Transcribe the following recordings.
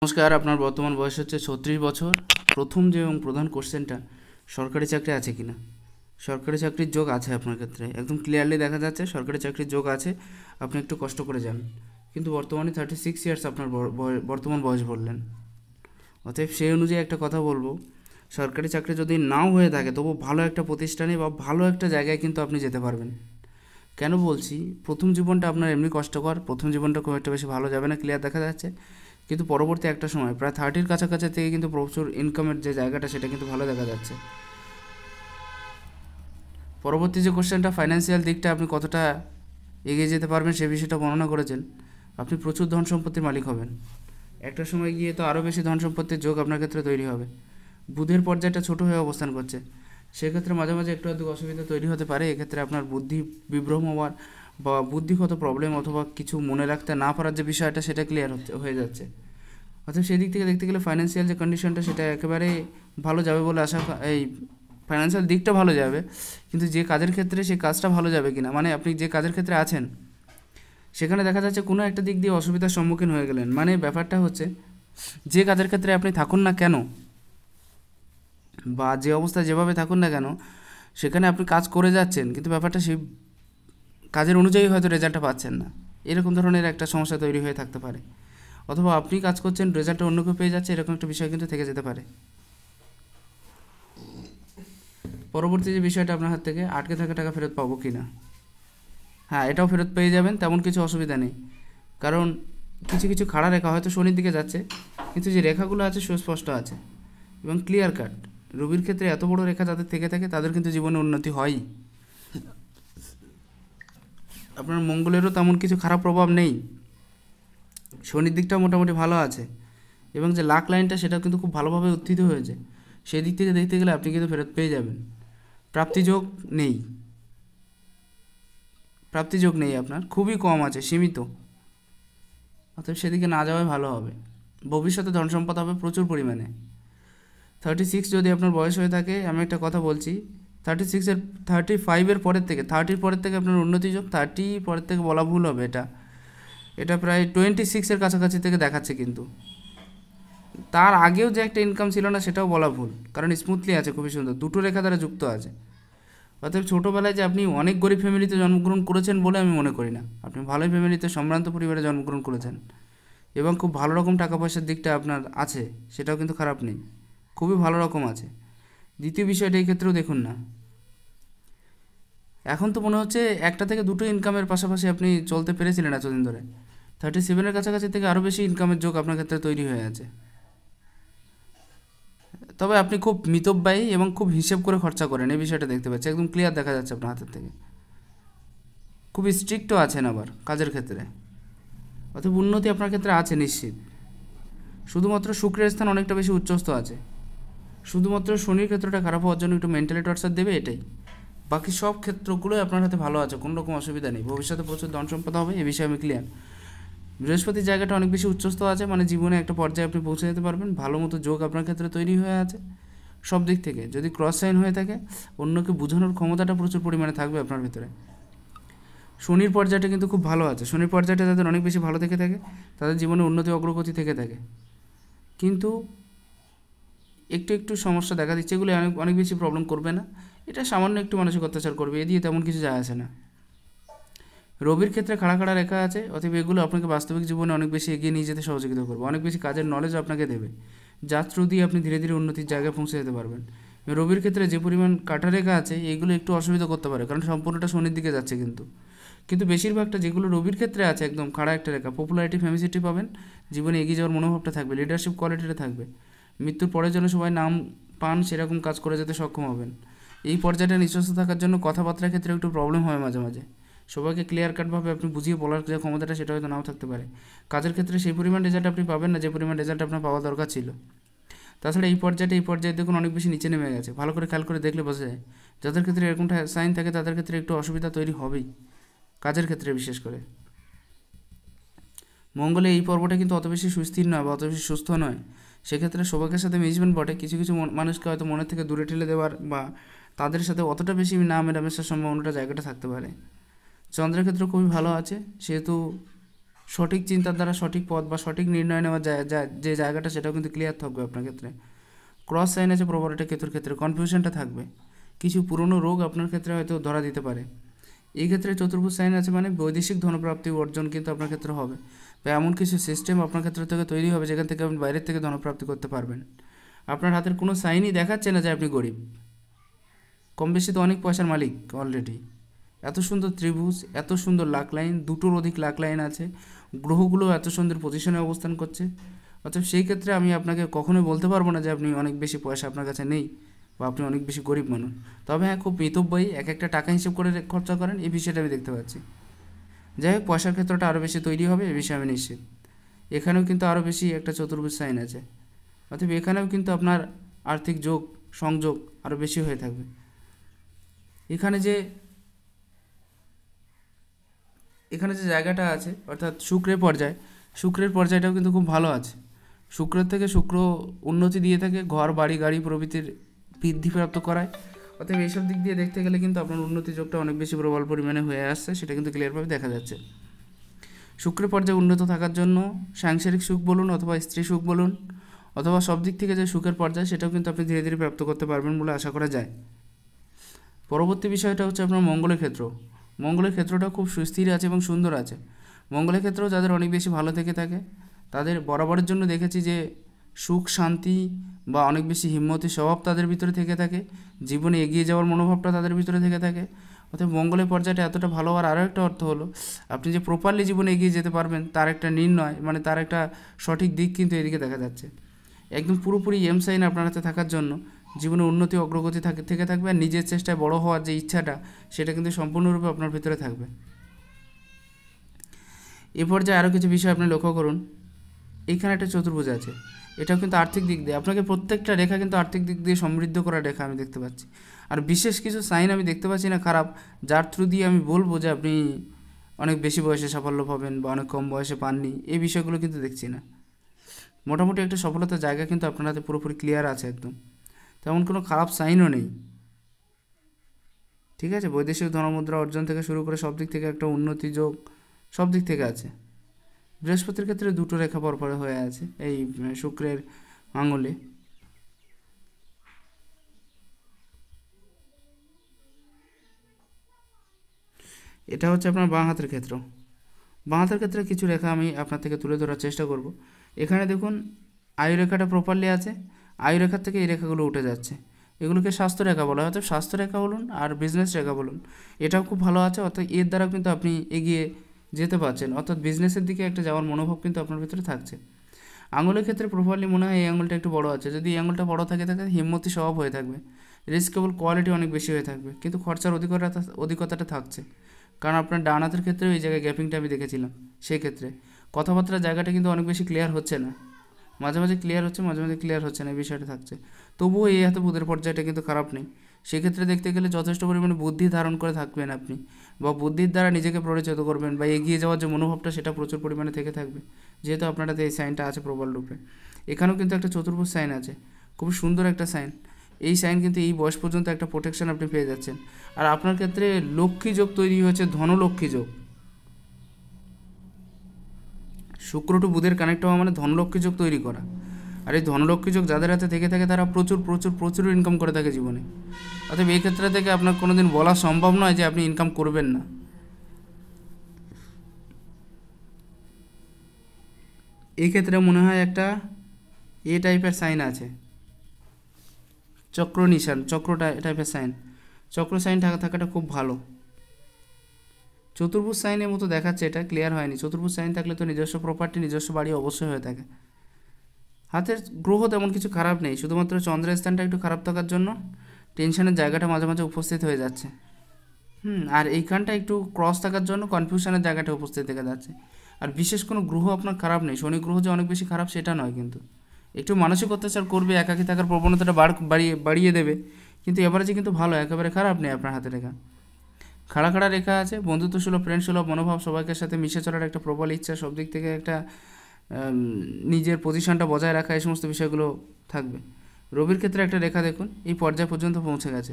নমস্কার, আপনার বর্তমান বয়স হচ্ছে 36 বছর। প্রথম যে এবং প্রধান কোশ্চেনটা, সরকারি চাকরি আছে কি না। সরকারি চাকরির যোগ আছে আপনার ক্ষেত্রে, একদম ক্লিয়ারলি দেখা যাচ্ছে সরকারি চাকরির যোগ আছে। আপনি একটু কষ্ট করে যান, কিন্তু বর্তমানে 36 ইয়ার্স আপনার বর্তমান বয়স বললেন। অতএব সেই অনুযায়ী একটা কথা বলবো, সরকারি চাকরি যদি নাও হয়ে থাকে তবু ভালো একটা প্রতিষ্ঠানে বা ভালো একটা জায়গায় কিন্তু আপনি যেতে পারবেন। কেন বলছি, প্রথম জীবনটা আপনার এমনি কষ্টকর, প্রথম জীবনটা খুব একটা বেশি ভালো যাবে না, ক্লিয়ার দেখা যাচ্ছে। কিন্তু পরবর্তী একটা সময় প্রায় 30-র কাছাকাছি থেকে কিন্তু প্রচুর ইনকামের যে জায়গাটা সেটা কিন্তু ভালো দেখা যাচ্ছে। পরবর্তী যে কোশ্চেনটা, ফাইন্যান্সিয়াল দিকটা আপনি কতটা এগিয়ে যেতে পারবেন সে বিষয়টা বর্ণনা করেছেন। আপনি প্রচুর ধন সম্পত্তির মালিক হবেন, একটা সময় গিয়ে তো আরও বেশি ধন সম্পত্তির যোগ আপনার ক্ষেত্রে তৈরি হবে। বুধের পর্যায়টা ছোট হয়ে অবস্থান করছে, সেক্ষেত্রে মাঝে মাঝে একটু আধটু অসুবিধা তৈরি হতে পারে। এক্ষেত্রে আপনার বুদ্ধি বিভ্রম হওয়ার বা বুদ্ধিগত প্রবলেম অথবা কিছু মনে রাখতে না পারার যে বিষয়টা সেটা ক্লিয়ার হয়ে যাচ্ছে। অর্থাৎ সেই দিক থেকে দেখতে গেলে ফাইন্যান্সিয়াল যে কন্ডিশনটা সেটা একেবারে ভালো যাবে বলে এই ফাইন্যান্সিয়াল দিকটা ভালো যাবে, কিন্তু যে কাজের ক্ষেত্রে সেই কাজটা ভালো যাবে কিনা, মানে আপনি যে কাজের ক্ষেত্রে আছেন সেখানে দেখা যাচ্ছে কোনো একটা দিক দিয়ে অসুবিধার সম্মুখীন হয়ে গেলেন। মানে ব্যাপারটা হচ্ছে, যে কাজের ক্ষেত্রে আপনি থাকুন না কেন বা যে অবস্থায় যেভাবে থাকুন না কেন, সেখানে আপনি কাজ করে যাচ্ছেন, কিন্তু ব্যাপারটা সেই কাজের অনুযায়ী হয়তো রেজাল্টটা পাচ্ছেন না। এরকম ধরনের একটা সমস্যা তৈরি হয়ে থাকতে পারে। অথবা আপনি কাজ করছেন, রেজাল্টটা অন্য কেউ পেয়ে যাচ্ছে, এরকম একটা বিষয় কিন্তু থেকে যেতে পারে। পরবর্তী যে বিষয়টা, আপনার হাত থেকে আটকে থাকা টাকা ফেরত পাবো কি না। হ্যাঁ, এটাও ফেরত পেয়ে যাবেন, তেমন কিছু অসুবিধা নেই। কারণ কিছু কিছু খাড়া রেখা হয়তো শনির দিকে যাচ্ছে, কিন্তু যে রেখাগুলো আছে সুস্পষ্ট আছে এবং ক্লিয়ার কাট। রবির ক্ষেত্রে এত বড় রেখা যাদের থেকে থাকে তাদের কিন্তু জীবনে উন্নতি হয়ই। আপনার মঙ্গলেরও তেমন কিছু খারাপ প্রভাব নেই, শনির দিকটা মোটামুটি ভালো আছে, এবং যে লাক লাইনটা সেটা কিন্তু খুব ভালোভাবে উত্থিত হয়েছে। সেই দিক থেকে দেখতে গেলে আপনি কিন্তু ফেরত পেয়ে যাবেন। প্রাপ্তিযোগ নেই, প্রাপ্তিযোগ নেই আপনার, খুবই কম আছে, সীমিত। অতএব সেদিকে না যাওয়াই ভালো হবে। ভবিষ্যতে ধন সম্পদ হবে প্রচুর পরিমাণে। 36 যদি আপনার বয়স হয়ে থাকে, আমি একটা কথা বলছি, 36-এর 35-এর পরের থেকে, 30-র পরের থেকে আপনার উন্নতি যোগ, 30 পরের থেকে বলা ভুল হবে, এটা প্রায় 26-এর কাছাকাছি থেকে দেখাচ্ছে। কিন্তু তার আগেও যে একটা ইনকাম ছিল না সেটাও বলা ভুল, কারণ স্মুথলি আছে, খুবই সুন্দর, দুটো রেখা দ্বারা যুক্ত আছে। অতএব ছোটোবেলায় যে আপনি অনেক গরিব ফ্যামিলিতে জন্মগ্রহণ করেছেন বলে আমি মনে করি না, আপনি ভালোই ফ্যামিলিতে, সম্ভ্রান্ত পরিবারে জন্মগ্রহণ করেছেন এবং খুব ভালো রকম টাকা পয়সার দিকটা আপনার আছে, সেটাও কিন্তু খারাপ নেই, খুবই ভালো রকম আছে। দ্বিতীয় বিষয়টা এই ক্ষেত্রেও দেখুন না, এখন তো মনে হচ্ছে একটা থেকে দুটো ইনকামের পাশাপাশি আপনি চলতে পেরেছিলেন এতদিন ধরে। 37-এর কাছাকাছি থেকে আরও বেশি ইনকামের যোগ আপনার ক্ষেত্রে তৈরি হয়ে আছে। তবে আপনি খুব মিতব্যয়ী এবং খুব হিসেব করে খরচা করেন, এই বিষয়টা দেখতে পাচ্ছি, একদম ক্লিয়ার দেখা যাচ্ছে আপনার হাতের থেকে। খুব স্ট্রিক্টও আছেন আবার কাজের ক্ষেত্রে। অতএব উন্নতি আপনার ক্ষেত্রে আছে নিশ্চিত। শুধুমাত্র শুক্রের স্থান অনেকটা বেশি উচ্চস্থ আছে, শুধুমাত্র শনির ক্ষেত্রটা খারাপ হওয়ার জন্য একটু মেন্টালি টর্চার দেবে, এটাই। বাকি সব ক্ষেত্রগুলোই আপনার হাতে ভালো আছে, কোনো রকম অসুবিধা নেই। ভবিষ্যতে প্রচুর ধন সম্পদ হবে, এ বিষয়ে আমি ক্লিয়ার। বৃহস্পতির জায়গাটা অনেক বেশি উচ্চস্থ আছে, মানে জীবনে একটা পর্যায়ে আপনি পৌঁছে যেতে পারবেন, ভালো মতো যোগ আপনার ক্ষেত্রে তৈরি হয়ে আছে সব দিক থেকে। যদি ক্রস সাইন হয়ে থাকে, অন্যকে বোঝানোর ক্ষমতাটা প্রচুর পরিমাণে থাকবে আপনার ভিতরে। শনির পর্যায়টা কিন্তু খুব ভালো আছে, শনির পর্যায়টা যাদের অনেক বেশি ভালো থেকে থাকে তাদের জীবনে উন্নতি অগ্রগতি থেকে থাকে, কিন্তু একটু একটু সমস্যা দেখা দিচ্ছে, এগুলো অনেক অনেক বেশি প্রবলেম করবে না, এটা সামান্য একটু মানসিক অত্যাচার করবে, এ দিয়ে তেমন কিছু যায় আসে না। রবির ক্ষেত্রে খাড়া খাড়া রেখা আছে, অতএব এগুলো আপনাকে বাস্তবিক জীবনে অনেক বেশি এগিয়ে নিয়ে যেতে সহযোগিতা করবে, অনেক বেশি কাজের নলেজও আপনাকে দেবে, যার থ্রু দিয়ে আপনি ধীরে ধীরে উন্নতির জায়গায় পৌঁছে যেতে পারবেন। রবির ক্ষেত্রে যে পরিমাণ কাটা রেখা আছে এইগুলো একটু অসুবিধা করতে পারে, কারণ সম্পূর্ণটা শনির দিকে যাচ্ছে, কিন্তু বেশিরভাগটা যেগুলো রবির ক্ষেত্রে আছে একদম খাড়া একটা রেখা, পপুলারিটি ফেমিসিটি পাবেন, জীবনে এগিয়ে যাওয়ার মনোভাবটা থাকবে, লিডারশিপ কোয়ালিটিটা থাকবে, মৃত্যুর পরের জন্য সবাই নাম পান সেরকম কাজ করে যেতে সক্ষম হবেন। এই পর্যায়টা নিঃস্বস্ত থাকার জন্য কথাবার্তার ক্ষেত্রে একটু প্রবলেম হয় মাঝে মাঝে, সবাইকে ক্লিয়ার কাটভাবে আপনি বুঝিয়ে বলার যে ক্ষমতাটা সেটা হয়তো নাও থাকতে পারে। কাজের ক্ষেত্রে সেই পরিমাণ রেজাল্ট আপনি পাবেন না যে পরিমাণ রেজাল্ট আপনার পাওয়া দরকার ছিল। তাছাড়া এই পর্যায়ে দেখুন অনেক বেশি নিচে নেমে গেছে, ভালো করে খেয়াল করে দেখলে বোঝা যায়। যাদের ক্ষেত্রে এরকম সাইন থাকে তাদের ক্ষেত্রে একটু অসুবিধা তৈরি হবেই, কাজের ক্ষেত্রে বিশেষ করে। মঙ্গলে এই পর্বটা কিন্তু অত বেশি সুস্থির নয় বা অত বেশি সুস্থ নয়, সেক্ষেত্রে সৌভাগ্যের সাথে মিশবেন বটে, কিছু কিছু মানুষকে হয়তো মনের থেকে দূরে ঠেলে দেওয়ার বা তাদের সাথে অতটা বেশি না মেলামেশার সম্ভাবনাটা জায়গাটা থাকতে পারে। চন্দ্রের ক্ষেত্রে খুবই ভালো আছে, সেহেতু সঠিক চিন্তার দ্বারা সঠিক পথ বা সঠিক নির্ণয় নেওয়ার যে জায়গাটা সেটাও কিন্তু ক্লিয়ার থাকবে আপনার ক্ষেত্রে। ক্রস সাইন আছে প্রবলটা কেতুর ক্ষেত্রে, কনফিউশনটা থাকবে, কিছু পুরনো রোগ আপনার ক্ষেত্রে হয়তো ধরা দিতে পারে। এই ক্ষেত্রে চতুর্ভুজ সাইন আছে মানে বৈদেশিক ধনপ্রাপ্তি অর্জন কিন্তু আপনার ক্ষেত্রে হবে, বা এমন কিছু সিস্টেম আপনার ক্ষেত্র থেকে তৈরি হবে যেখান থেকে আপনি বাইরের থেকে ধনপ্রাপ্তি করতে পারবেন। আপনার হাতের কোনো সাইনই দেখাচ্ছে না যে আপনি গরিব, কম বেশি তো অনেক পয়সার মালিক অলরেডি। এত সুন্দর ত্রিভুজ, এত সুন্দর লাক লাইন, দুটোর অধিক লাক লাইন আছে, গ্রহগুলো এত সুন্দর পজিশনে অবস্থান করছে। অর্থাৎ সেই ক্ষেত্রে আমি আপনাকে কখনোই বলতে পারবো না যে আপনি অনেক বেশি পয়সা আপনার কাছে নেই বা আপনি অনেক বেশি গরিব মানুষ। তবে হ্যাঁ, খুব মিতব্যয়ী, এক একটা টাকা হিসেব করে খরচা করেন, এই বিষয়টা আমি দেখতে পাচ্ছি। যাই হোক, পয়সার ক্ষেত্রটা আরও বেশি তৈরি হবে এ বিষয়ে আমি নিশ্চিত। এখানেও কিন্তু আরও বেশি একটা চতুর্ভুজ সাইন আছে, অর্থাৎ এখানেও কিন্তু আপনার আর্থিক যোগ সংযোগ আরও বেশি হয়ে থাকবে। এখানে যে জায়গাটা আছে অর্থাৎ শুক্রের পর্যায়টাও কিন্তু খুব ভালো আছে। শুক্রের থেকে শুক্র উন্নতি দিয়ে থাকে, ঘর বাড়ি গাড়ি প্রভৃতির বৃদ্ধিপ্রাপ্ত করায়। অতএব এইসব দিক দিয়ে দেখতে গেলে কিন্তু আপনার উন্নতি যোগটা অনেক বেশি প্রবল পরিমাণে হয়ে আসছে, সেটা কিন্তু ক্লিয়ারভাবে দেখা যাচ্ছে। শুক্রের পর্যায়ে উন্নত থাকার জন্য সাংসারিক সুখ বলুন অথবা স্ত্রী সুখ বলুন অথবা সব দিক থেকে যে সুখের পর্যায় সেটাও কিন্তু আপনি ধীরে ধীরে প্রাপ্ত করতে পারবেন বলে আশা করা যায়। পরবর্তী বিষয়টা হচ্ছে আপনার মঙ্গলের ক্ষেত্র। মঙ্গলের ক্ষেত্রটা খুব সুস্থির আছে এবং সুন্দর আছে। মঙ্গলের ক্ষেত্রেও যাদের অনেক বেশি ভালো থেকে থাকে তাদের বরাবরের জন্য দেখেছি যে সুখ শান্তি বা অনেক বেশি হিম্মতি স্বভাব তাদের ভিতরে থেকে থাকে, জীবনে এগিয়ে যাওয়ার মনোভাবটা তাদের ভিতরে থেকে থাকে। অর্থাৎ মঙ্গলের পর্যায়টা এতটা ভালো হওয়ার আরও একটা অর্থ হলো আপনি যে প্রপারলি জীবনে এগিয়ে যেতে পারবেন তার একটা নির্ণয়, মানে তার একটা সঠিক দিক কিন্তু এদিকে দেখা যাচ্ছে। একদম পুরোপুরি এম সাইন আপনার হাতে থাকার জন্য জীবনে উন্নতি অগ্রগতি থেকে থাকবে, আর নিজের চেষ্টায় বড় হওয়ার যে ইচ্ছাটা সেটা কিন্তু সম্পূর্ণরূপে আপনার ভিতরে থাকবে। এ পর্যায়ে আরও কিছু বিষয় আপনি লক্ষ্য করুন। এইখানে একটা চতুর্ভুজ আছে, এটাও কিন্তু আর্থিক দিক দিয়ে আপনাকে প্রত্যেকটা রেখা কিন্তু আর্থিক দিক দিয়ে সমৃদ্ধ করা রেখা আমি দেখতে পাচ্ছি। আর বিশেষ কিছু সাইন আমি দেখতে পাচ্ছি না খারাপ, যার থ্রু দিয়ে আমি বলবো যে আপনি অনেক বেশি বয়সে সাফল্য পাবেন বা অনেক কম বয়সে পাননি, এই বিষয়গুলো কিন্তু দেখছি না। মোটামুটি একটা সফলতার জায়গা কিন্তু আপনার হাতে পুরোপুরি ক্লিয়ার আছে একদম, তেমন কোনো খারাপ সাইনও নেই। ঠিক আছে, বৈদেশিক ধনমুদ্রা অর্জন থেকে শুরু করে সব দিক থেকে একটা উন্নতি যোগ সব দিক থেকে আছে। বৃহস্পতির ক্ষেত্রে দুটো রেখা পরপর হয়ে আছে এই শুক্রের আঙুলে। এটা হচ্ছে আপনার বাঁ হাতের ক্ষেত্র। বাঁ হাতের ক্ষেত্রে কিছু রেখা আমি আপনার থেকে তুলে ধরার চেষ্টা করব। এখানে দেখুন আয়ু রেখাটা প্রপারলি আছে, আয়ু রেখার থেকে এই রেখাগুলো উঠে যাচ্ছে, এগুলোকে স্বাস্থ্য রেখা বলা হয়। অর্থাৎ স্বাস্থ্য রেখা বলুন আর বিজনেস রেখা বলুন, এটাও খুব ভালো আছে। অর্থাৎ এর দ্বারা কিন্তু আপনি এগিয়ে যেতে পারছেন, অর্থাৎ বিজনেসের দিকে একটা যাওয়ার মনোভাব কিন্তু আপনার ভিতরে থাকছে। আঙুলের ক্ষেত্রে প্রপারলি মনে হয় এই আঙুলটা একটু বড় আছে, যদি এই আঙুলটা বড় থাকে হিম্মতি স্বভাব হয়ে থাকবে, রিস্কেবল কোয়ালিটি অনেক বেশি হয়ে থাকবে, কিন্তু খরচার অধিকতাটা থাকছে। কারণ আপনার ডান হাতের ক্ষেত্রেও এই জায়গায় গ্যাপিংটা আমি দেখেছিলাম, সেই ক্ষেত্রে কথাবার্তার জায়গাটা কিন্তু অনেক বেশি ক্লিয়ার হচ্ছে না, মাঝে মাঝে ক্লিয়ার হচ্ছে মাঝে মাঝে ক্লিয়ার হচ্ছে না, এই বিষয়টা থাকছে। তবুও এই হাতে বুধের পর্যায়টা কিন্তু খারাপ নেই। সেক্ষেত্রে দেখতে গেলে যথেষ্ট পরিমাণে বুদ্ধি ধারণ করে থাকবেন আপনি, বা বুদ্ধির দ্বারা নিজেকে পরিচিত করবেন, বা এগিয়ে যাওয়ার যে মনোভাবটা সেটা প্রচুর পরিমাণে থেকে থাকবে, যেহেতু আপনার হাতে এই সাইনটা আছে প্রবল রূপে। এখানেও কিন্তু একটা চতুর্ভুজ সাইন আছে, খুব সুন্দর একটা সাইন। এই সাইন কিন্তু এই বয়স পর্যন্ত একটা প্রোটেকশন আপনি পেয়ে যাচ্ছেন। আর আপনার ক্ষেত্রে লক্ষ্মী যোগ তৈরি হয়েছে, ধনলক্ষ্মী যোগ। শুক্র টু বুধের কানেক্ট হওয়া মানে ধনলক্ষ্মী যোগ তৈরি করা। আর এই ধনলক্ষ্মী যোগ যাদের হাতে থেকে থাকে তারা প্রচুর প্রচুর প্রচুর ইনকাম করে থাকে জীবনে। অতএব এই ক্ষেত্রে থেকে আপনার কোনো দিন বলা সম্ভব নয় যে আপনি ইনকাম করবেন না। এই ক্ষেত্রে মনে হয় একটা এ টাইপের সাইন আছে, চক্র নিশান, চক্রটা টাইপের সাইন, চক্র সাইন থাকাটা খুব ভালো। চতুর্ভুজ সাইনের মতো দেখাচ্ছে, এটা ক্লিয়ার হয়নি। চতুর্ভুজ সাইন থাকলে তো নিজস্ব প্রপার্টি নিজস্ব বাড়ি অবশ্যই হয়ে থাকে। হাতের গ্রহ তেমন কিছু খারাপ নেই, শুধুমাত্র চন্দ্রের স্থানটা একটু খারাপ থাকার জন্য টেনশনের জায়গাটা মাঝে মাঝে উপস্থিত হয়ে যাচ্ছে। আর এইখানটা একটু ক্রস থাকার জন্য কনফিউশনের জায়গাটা উপস্থিত দেখা যাচ্ছে। আর বিশেষ কোনো গ্রহ আপনার খারাপ নেই, শনি গ্রহ যে অনেক বেশি খারাপ সেটা নয়, কিন্তু একটু মানসিক অত্যাচার করবে, একাকী থাকার প্রবণতাটা বাড়িয়ে দেবে, কিন্তু এভারেজে কিন্তু ভালো, একেবারে খারাপ নেই আপনার হাতে রেখা। খাড়া খাড়া রেখা আছে, বন্ধুত্বসুলভ ফ্রেন্ডসুলভ মনোভাব, সবাইকে সাথে মিশে চলার একটা প্রবল ইচ্ছা, সব দিক থেকে একটা নিজের পজিশনটা বজায় রাখা, এই সমস্ত বিষয়গুলো থাকবে। রবির ক্ষেত্রে একটা রেখা দেখুন এই পর্যায় পর্যন্ত পৌঁছে গেছে।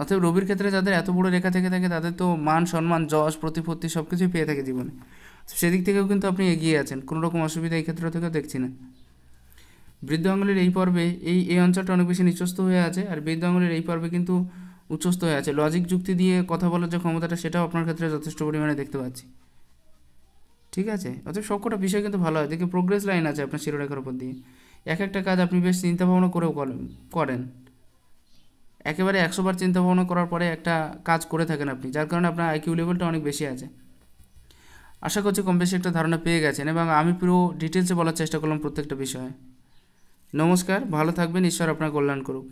অতএব রবির ক্ষেত্রে যাদের এত বড় রেখা থেকে থাকে তাদের তো মান সম্মান যশ প্রতিপত্তি সব কিছুই পেয়ে থাকে জীবনে। সেদিক থেকেও কিন্তু আপনি এগিয়ে আছেন, কোনো রকম অসুবিধা এই ক্ষেত্র থেকেও দেখছি না। বৃদ্ধ আঙুলের এই পর্বে এই অঞ্চলটা অনেক বেশি নিচস্থ হয়ে আছে, আর বৃদ্ধ আঙুলের এই পর্বে কিন্তু উচ্চস্থ হয়ে আছে। লজিক যুক্তি দিয়ে কথা বলার যে ক্ষমতাটা, সেটাও আপনার ক্ষেত্রে যথেষ্ট পরিমাণে দেখতে পাচ্ছি। ঠিক আছে, অতএব সবকটা বিষয় কিন্তু ভালো হয়। দেখে প্রোগ্রেস লাইন আছে আপনার শিরোরেখার উপর দিয়ে। এক একটা কাজ আপনি বেশ চিন্তাভাবনা করেও করেন। একেবারে 100 বার চিন্তাভাবনা করার পরে একটা কাজ করে থাকেন আপনি, যার কারণে আপনার আইকিউ লেভেলটা অনেক বেশি আছে। আশা করছি কম বেশি একটা ধারণা পেয়ে গেছেন, এবং আমি পুরো ডিটেলসে বলার চেষ্টা করলাম প্রত্যেকটা বিষয়ে। নমস্কার, ভালো থাকবেন, ঈশ্বর আপনার কল্যাণ করুক।